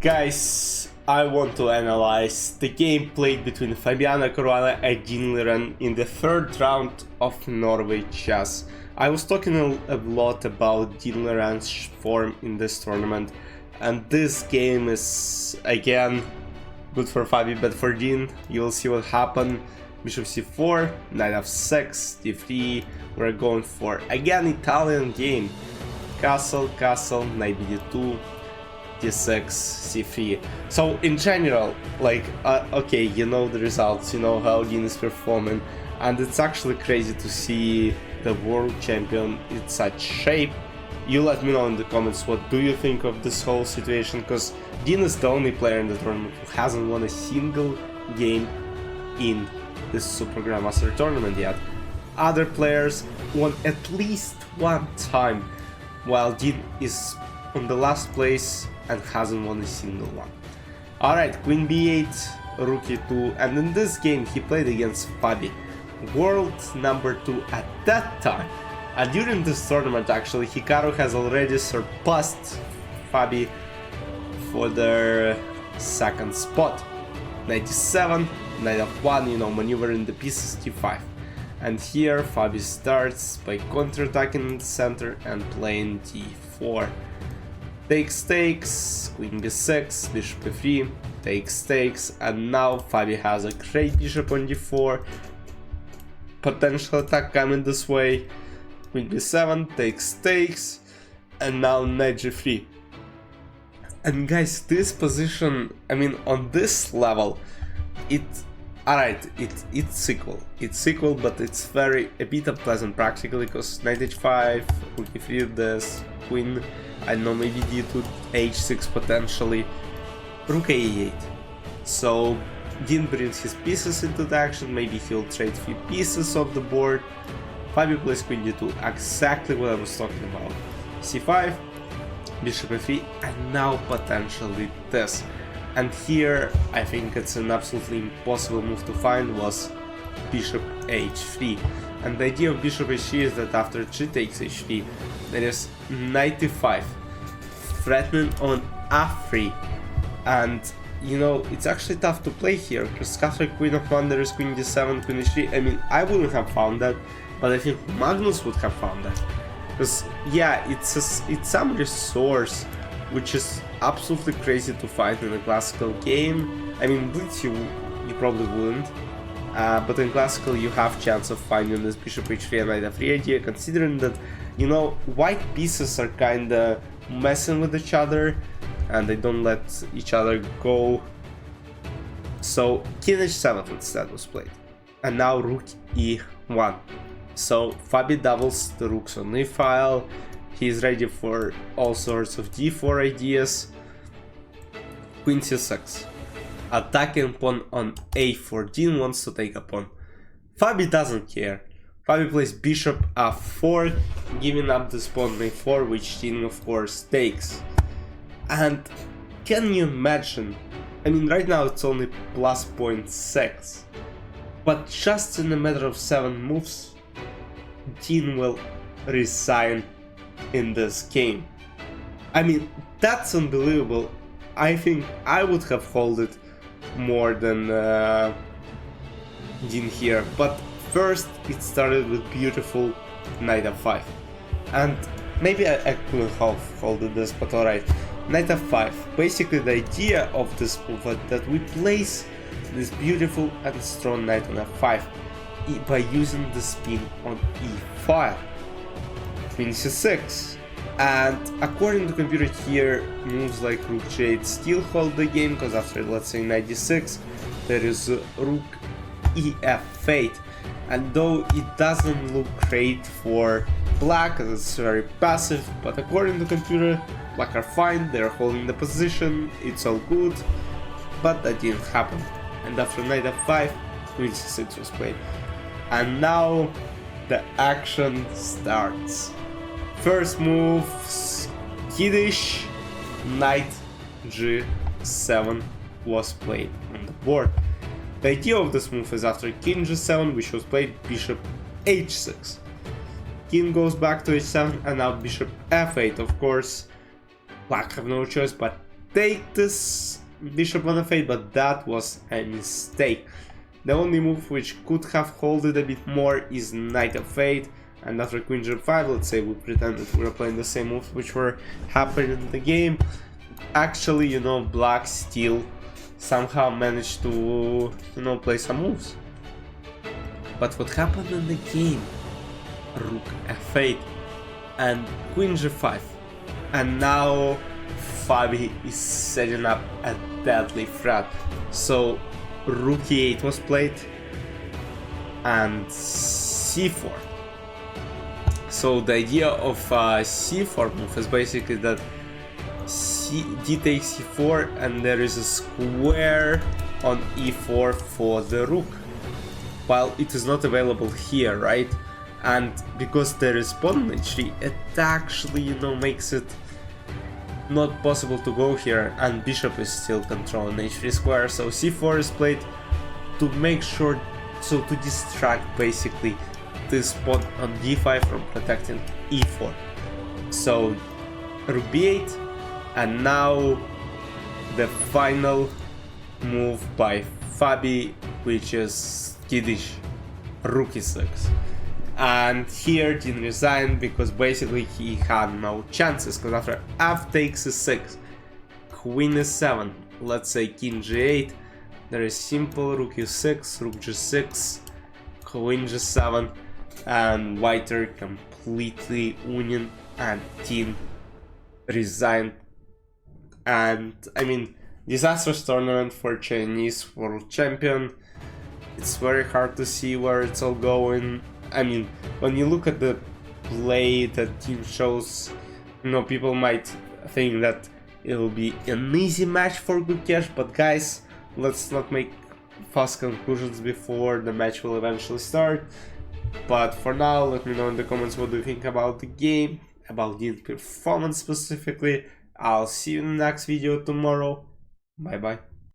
Guys, I want to analyze the game played between Fabiano Caruana and Ding Liren in the third round of Norway Chess. I was talking a lot about Ding Liren's form in this tournament, and this game is again good for Fabi, but for Ding, you'll see what happened. Bishop c4, knight f6, d3, we're going for again Italian game. Castle, castle, knight bd2, d6, c3. So in general, like, okay, you know the results, you know how Ding is performing, and it's actually crazy to see the world champion in such shape. You let me know in the comments what do you think of this whole situation, because Ding is the only player in the tournament who hasn't won a single game in this Super Grandmaster tournament yet. Other players won at least one time, while Ding is on the last place and hasn't won a single one. Alright, queen b8, rook e2, and in this game he played against Fabi, world number 2 at that time. And during this tournament actually, Hikaru has already surpassed Fabi for their second spot. 97, knight f1, you know, maneuvering the pieces, d5. And here Fabi starts by counter-attacking in the center and playing d4. Takes, queen b6, bishop e3, takes, and now Fabi has a great bishop on d4. Potential attack coming this way. Queen b7, takes, and now knight g3. And guys, this position, I mean, on this level, it's equal, but it's a bit unpleasant practically, because knight h5, rook e3, this queen, I don't know, maybe d2, h6 potentially, rook a8. So Ding brings his pieces into the action, maybe he'll trade few pieces off the board. Fabi plays queen d2, exactly what I was talking about. c5, bishop e3, and now potentially this. And here I think it's an absolutely impossible move to find was bishop h3. And the idea of bishop h3 is that after g takes h3, there is knight e5, threatening on f3, and you know, it's actually tough to play here, because after queen f1 there is queen d7, queen h3. I mean, I wouldn't have found that, but I think Magnus would have found that. Because, yeah, it's some resource which is absolutely crazy to find in a classical game. I mean, Blitz you probably wouldn't, but in classical you have chance of finding this bishop h3 and knight f3 idea, considering that, you know, white pieces are kinda messing with each other, and they don't let each other go. So king h7 instead was played, and now rook e1. So Fabi doubles the rooks on e-file. He's ready for all sorts of d4 ideas. Queen c6, attacking pawn on a4. Ding wants to take a pawn. Fabi doesn't care. Fabi plays bishop f4, giving up this pawn on a4, which Ding of course takes. And can you imagine? I mean, right now it's only plus 0.6, but just in a matter of 7 moves, Ding will resign in this game. I mean, that's unbelievable. I think I would have folded more than Ding here, but first it started with beautiful knight f5, and maybe I couldn't have folded this, but alright. Knight f5. Basically the idea of this move is that we place this beautiful and strong knight on f5 by using the spin on e-file. Queen c6, and according to computer here, moves like rook g8 still hold the game, because after, let's say, knight d6 there is rook ef8, and though it doesn't look great for black as it's very passive, but according to computer, black are fine, they're holding the position, it's all good, but that didn't happen. And after knight f5, queen c6 was played. And now the action starts. First move, Kiddish, knight g7 was played on the board. The idea of this move is after king g7, which was played, bishop h6. King goes back to h7, and now bishop f8. Of course, black have no choice but take this bishop on f8, but that was a mistake. The only move which could have held it a bit more is knight f8, and after queen g5, let's say we pretend that we're playing the same moves which were happening in the game. Actually, you know, black still somehow managed to, you know, play some moves. But what happened in the game? Rook f8 and queen g5, and now Fabi is setting up a deadly threat. So rook e8 was played and c4. So the idea of c4 move is basically that d takes c4 and there is a square on e4 for the rook, while it is not available here, right? And because there is pawn on h3, it actually, you know, makes it not possible to go here, and bishop is still controlling h3 square. So c4 is played to make sure, so to distract basically this pawn on d5 from protecting e4. So rook b8, and now the final move by Fabi, which is kiddish, rook e6. And here Ding resigned because basically he had no chances, because after f takes e6, queen e7, let's say king g8, there is simple rook e6, rook g6, queen g7, and white are completely winning, and Ding resigned. And I mean, disastrous tournament for Chinese world champion. It's very hard to see where it's all going. I mean, when you look at the play that Ding shows, you know, people might think that it'll be an easy match for Gukesh, but guys, let's not make fast conclusions before the match will eventually start. But for now, let me know in the comments what do you think about the game, about Ding's performance specifically. I'll see you in the next video tomorrow. Bye bye.